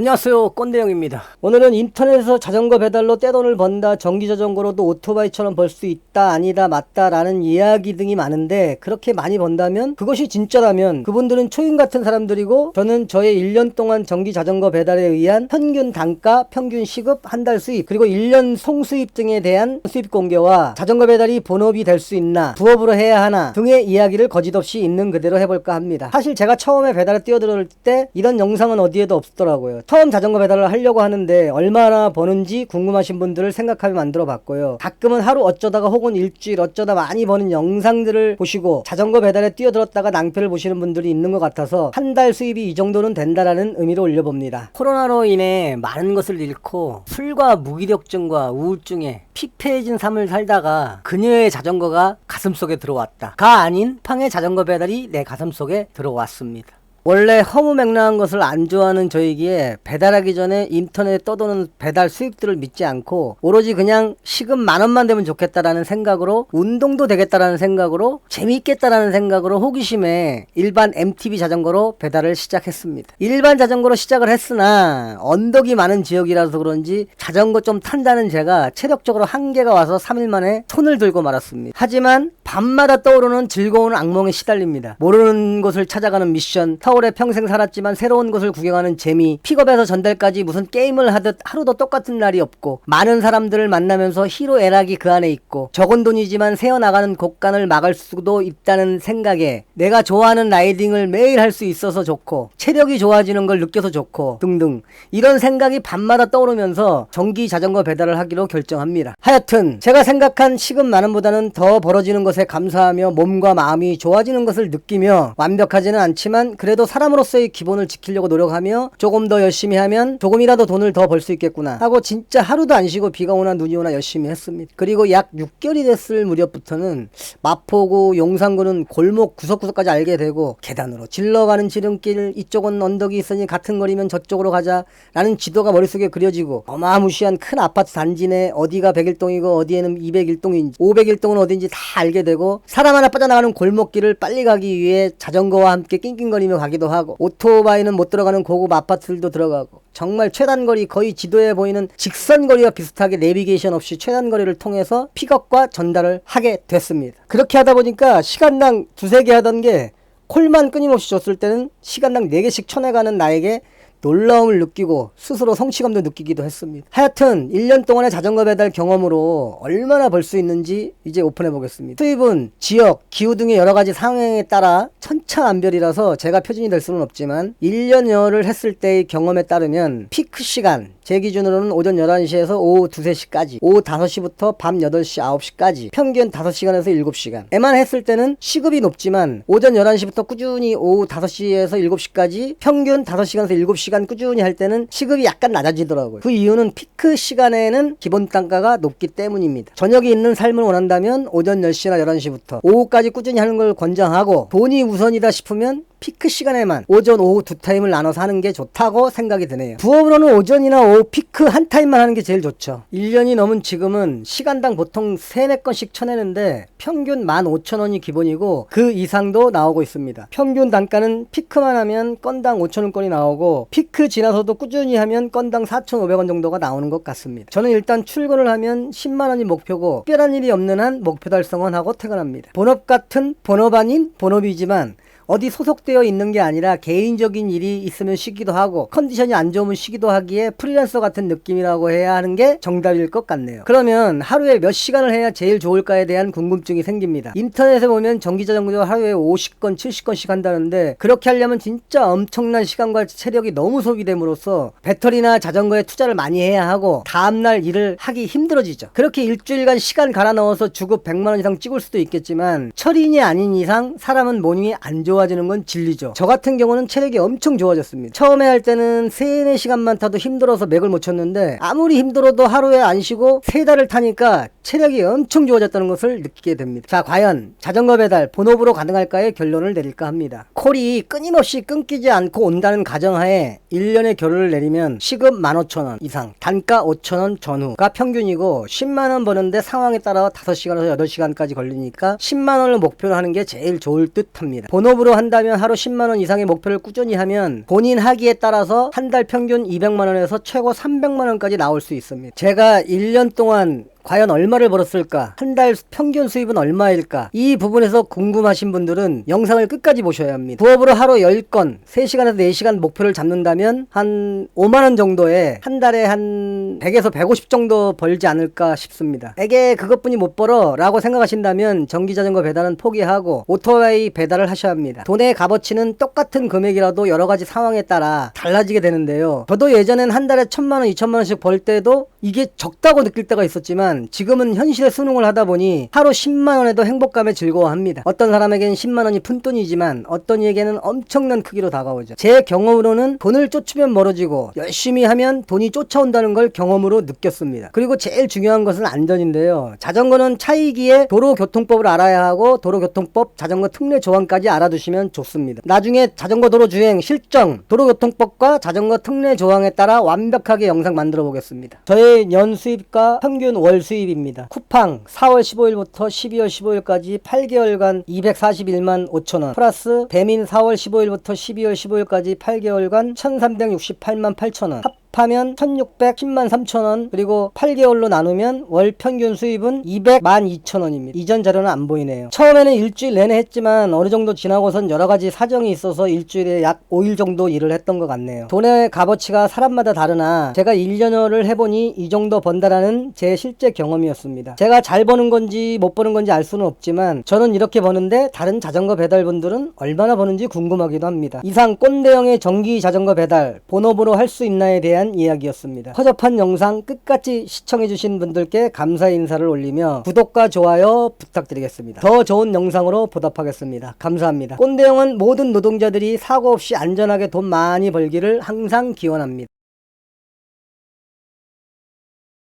안녕하세요, 꼰대형입니다. 오늘은 인터넷에서 자전거 배달로 떼돈을 번다, 전기자전거로도 오토바이처럼 벌 수 있다, 아니다, 맞다 라는 이야기 등이 많은데, 그렇게 많이 번다면, 그것이 진짜라면 그분들은 초인 같은 사람들이고, 저는 저의 1년 동안 전기자전거 배달에 의한 평균 단가, 평균 시급, 한 달 수입, 그리고 1년 송수입 등에 대한 수입 공개와 자전거 배달이 본업이 될 수 있나, 부업으로 해야 하나 등의 이야기를 거짓없이 있는 그대로 해볼까 합니다. 사실 제가 처음에 배달에 뛰어들 때 이런 영상은 어디에도 없더라고요. 처음 자전거 배달을 하려고 하는데 얼마나 버는지 궁금하신 분들을 생각하며 만들어 봤고요. 가끔은 하루 어쩌다가 혹은 일주일 어쩌다 많이 버는 영상들을 보시고 자전거 배달에 뛰어들었다가 낭패를 보시는 분들이 있는 것 같아서 한 달 수입이 이 정도는 된다라는 의미로 올려봅니다. 코로나로 인해 많은 것을 잃고 술과 무기력증과 우울증에 피폐해진 삶을 살다가 그녀의 자전거가 가슴속에 들어왔다. 가 아닌 팡의 자전거 배달이 내 가슴속에 들어왔습니다. 원래 허무맹랑한 것을 안 좋아하는 저이기에 배달하기 전에 인터넷에 떠도는 배달 수익들을 믿지 않고 오로지 그냥 시급 10,000원만 되면 좋겠다라는 생각으로, 운동도 되겠다라는 생각으로, 재미있겠다라는 생각으로 호기심에 일반 MTB 자전거로 배달을 시작했습니다. 일반 자전거로 시작을 했으나 언덕이 많은 지역이라서 그런지 자전거 좀 탄다는 제가 체력적으로 한계가 와서 3일 만에 손을 들고 말았습니다. 하지만 밤마다 떠오르는 즐거운 악몽에 시달립니다. 모르는 곳을 찾아가는 미션, 서울에 평생 살았지만 새로운 곳을 구경하는 재미, 픽업에서 전달까지 무슨 게임을 하듯 하루도 똑같은 날이 없고, 많은 사람들을 만나면서 희로애락이 그 안에 있고, 적은 돈이지만 새어나가는 곡간을 막을 수도 있다는 생각에 내가 좋아하는 라이딩을 매일 할 수 있어서 좋고, 체력이 좋아지는 걸 느껴서 좋고 등등, 이런 생각이 밤마다 떠오르면서 전기 자전거 배달을 하기로 결정합니다. 하여튼 제가 생각한 시급 10,000원보다는 더 벌어지는 것에 감사하며 몸과 마음이 좋아지는 것을 느끼며, 완벽하지는 않지만 그래도 사람으로서의 기본을 지키려고 노력하며 조금 더 열심히 하면 조금이라도 돈을 더 벌 수 있겠구나 하고 진짜 하루도 안 쉬고 비가 오나 눈이 오나 열심히 했습니다. 그리고 약 6개월이 됐을 무렵부터는 마포구, 용산구는 골목 구석구석까지 알게 되고, 계단으로 질러가는 지름길, 이쪽은 언덕이 있으니 같은 거리면 저쪽으로 가자 라는 지도가 머릿속에 그려지고, 어마무시한 큰 아파트 단지 내 어디가 101동이고 어디에는 201동인지 501동은 어딘지 다 알게 되고, 사람 하나 빠져나가는 골목길을 빨리 가기 위해 자전거와 함께 낑낑거리며 가기도 하고, 오토바이는 못 들어가는 고급 아파트들도 들어가고, 정말 최단거리, 거의 지도에 보이는 직선거리와 비슷하게 내비게이션 없이 최단거리를 통해서 픽업과 전달을 하게 됐습니다. 그렇게 하다 보니까 시간당 2-3개 하던 게 콜만 끊임없이 줬을 때는 시간당 4개씩 쳐내가는 나에게 놀라움을 느끼고 스스로 성취감도 느끼기도 했습니다. 하여튼 1년 동안의 자전거 배달 경험으로 얼마나 벌 수 있는지 이제 오픈해 보겠습니다. 수입은 지역, 기후 등의 여러가지 상황에 따라 천차만별이라서 제가 표준이 될 수는 없지만 1년여를 했을 때의 경험에 따르면 피크 시간, 제 기준으로는 오전 11시에서 오후 2-3시까지, 오후 5시부터 밤 8시, 9시까지 평균 5시간에서 7시간 에만 했을 때는 시급이 높지만, 오전 11시부터 꾸준히 오후 5시에서 7시까지 평균 5시간에서 7시간 꾸준히 할 때는 시급이 약간 낮아지더라고요. 그 이유는 피크 시간에는 기본 단가가 높기 때문입니다. 저녁이 있는 삶을 원한다면 오전 10시나 11시부터 오후까지 꾸준히 하는 걸 권장하고, 돈이 우선이다 싶으면 피크 시간에만 오전, 오후 2타임을 나눠서 하는 게 좋다고 생각이 드네요. 부업으로는 오전이나 오후 피크 한 타임만 하는 게 제일 좋죠. 1년이 넘은 지금은 시간당 보통 3-4건씩 쳐내는데 평균 15,000원이 기본이고 그 이상도 나오고 있습니다. 평균 단가는 피크만 하면 건당 5,000원권이 나오고, 피크 지나서도 꾸준히 하면 건당 4,500원 정도가 나오는 것 같습니다. 저는 일단 출근을 하면 10만원이 목표고, 특별한 일이 없는 한 목표 달성은 하고 퇴근합니다. 본업 같은 본업 아닌 본업이지만 어디 소속되어 있는 게 아니라 개인적인 일이 있으면 쉬기도 하고, 컨디션이 안 좋으면 쉬기도 하기에 프리랜서 같은 느낌이라고 해야 하는 게 정답일 것 같네요. 그러면 하루에 몇 시간을 해야 제일 좋을까에 대한 궁금증이 생깁니다. 인터넷에 보면 전기자전거 하루에 50건, 70건씩 한다는데, 그렇게 하려면 진짜 엄청난 시간과 체력이 너무 소비됨으로써 배터리나 자전거에 투자를 많이 해야 하고 다음날 일을 하기 힘들어지죠. 그렇게 일주일간 시간 갈아 넣어서 주급 100만원 이상 찍을 수도 있겠지만, 철인이 아닌 이상 사람은 몸이 안 좋아지는 건 진리죠. 저 같은 경우는 체력이 엄청 좋아졌습니다. 처음에 할 때는 3-4시간만 타도 힘들어서 맥을 못 쳤는데, 아무리 힘들어도 하루에 안 쉬고 3달을 타니까 체력이 엄청 좋아졌다는 것을 느끼게 됩니다. 자, 과연 자전거 배달 본업으로 가능할까의 결론을 내릴까 합니다. 콜이 끊임없이 끊기지 않고 온다는 가정하에 1년의 결론을 내리면 시급 15,000원 이상, 단가 5,000원 전후가 평균이고, 10만원 버는데 상황에 따라 5시간에서 8시간까지 걸리니까 10만원을 목표로 하는 게 제일 좋을 듯 합니다. 본업으로 제대로 한다면 하루 10만원 이상의 목표를 꾸준히 하면 본인 하기에 따라서 한 달 평균 200만원에서 최고 300만원까지 나올 수 있습니다. 제가 1년 동안 과연 얼마를 벌었을까? 한 달 평균 수입은 얼마일까? 이 부분에서 궁금하신 분들은 영상을 끝까지 보셔야 합니다. 부업으로 하루 10건, 3시간에서 4시간 목표를 잡는다면 한 5만원 정도에 한 달에 한 100에서 150 정도 벌지 않을까 싶습니다. 에게 그것뿐이 못 벌어 라고 생각하신다면 전기자전거 배달은 포기하고 오토바이 배달을 하셔야 합니다. 돈의 값어치는 똑같은 금액이라도 여러가지 상황에 따라 달라지게 되는데요. 저도 예전엔 한 달에 1000만원, 2000만원씩 벌 때도 이게 적다고 느낄 때가 있었지만 지금은 현실에 순응을 하다 보니 하루 10만원에도 행복감에 즐거워합니다. 어떤 사람에게는 10만원이 푼돈이지만 어떤 이에게는 엄청난 크기로 다가오죠. 제 경험으로는 돈을 쫓으면 멀어지고 열심히 하면 돈이 쫓아온다는 걸 경험으로 느꼈습니다. 그리고 제일 중요한 것은 안전인데요. 자전거는 차이기에 도로교통법을 알아야 하고 도로교통법, 자전거 특례 조항까지 알아두시면 좋습니다. 나중에 자전거 도로 주행 실정, 도로교통법과 자전거 특례 조항에 따라 완벽하게 영상 만들어 보겠습니다. 저의 연 수입과 평균 월 수입입니다. 쿠팡 4월 15일부터 12월 15일까지 8개월간 241만 5천원 플러스 배민 4월 15일부터 12월 15일까지 8개월간 1368만 8천원 합하면 1610만 3천원 그리고 8개월로 나누면 월 평균 수입은 200만 2천원입니다. 이전 자료는 안 보이네요. 처음에는 일주일 내내 했지만 어느 정도 지나고선 여러가지 사정이 있어서 일주일에 약 5일 정도 일을 했던 것 같네요. 돈의 값어치가 사람마다 다르나 제가 1년여를 해보니 이 정도 번다라는 제 실제 경험이었습니다. 제가 잘 버는 건지 못 버는 건지 알 수는 없지만 저는 이렇게 버는데 다른 자전거 배달분들은 얼마나 버는지 궁금하기도 합니다. 이상 꼰대형의 전기 자전거 배달 본업으로 할 수 있나에 대한 이야기였습니다. 허접한 영상 끝까지 시청해주신 분들께 감사 인사를 올리며 구독과 좋아요 부탁드리겠습니다. 더 좋은 영상으로 보답하겠습니다. 감사합니다. 꼰대형은 모든 노동자들이 사고 없이 안전하게 돈 많이 벌기를 항상 기원합니다.